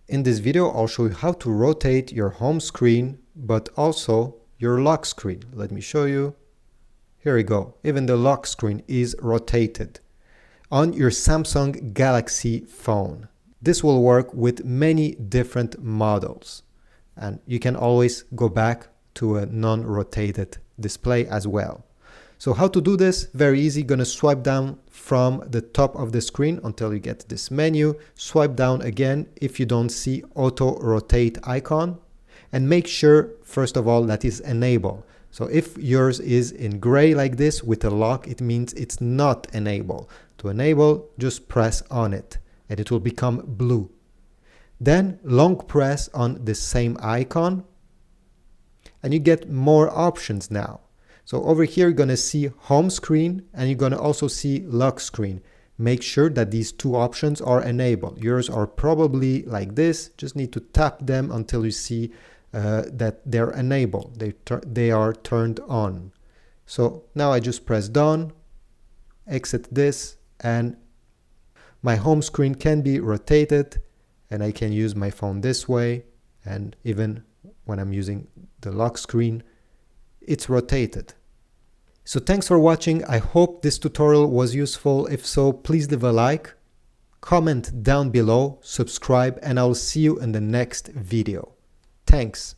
In this video, I'll show you how to rotate your home screen, but also your lock screen. Let me show you. Here we go. Even the lock screen is rotated on your Samsung Galaxy phone. This will work with many different models, and you can always go back to a non-rotated display as well. So how to do this? Very easy. Gonna swipe down from the top of the screen until you get this menu. Swipe down again if you don't see auto rotate icon, and make sure first of all that is enabled. So if yours is in gray like this with a lock, it means it's not enabled. To enable, just press on it and it will become blue. Then long press on the same icon and you get more options now. So over here, you're going to see home screen and you're going to also see lock screen. Make sure that these two options are enabled. Yours are probably like this. Just need to tap them until you see that they're enabled. They are turned on. So now I just press done, exit this, and my home screen can be rotated and I can use my phone this way. And even when I'm using the lock screen, it's rotated. So thanks for watching. I hope this tutorial was useful. If so, please leave a like, comment down below, subscribe, and I'll see you in the next video. Thanks.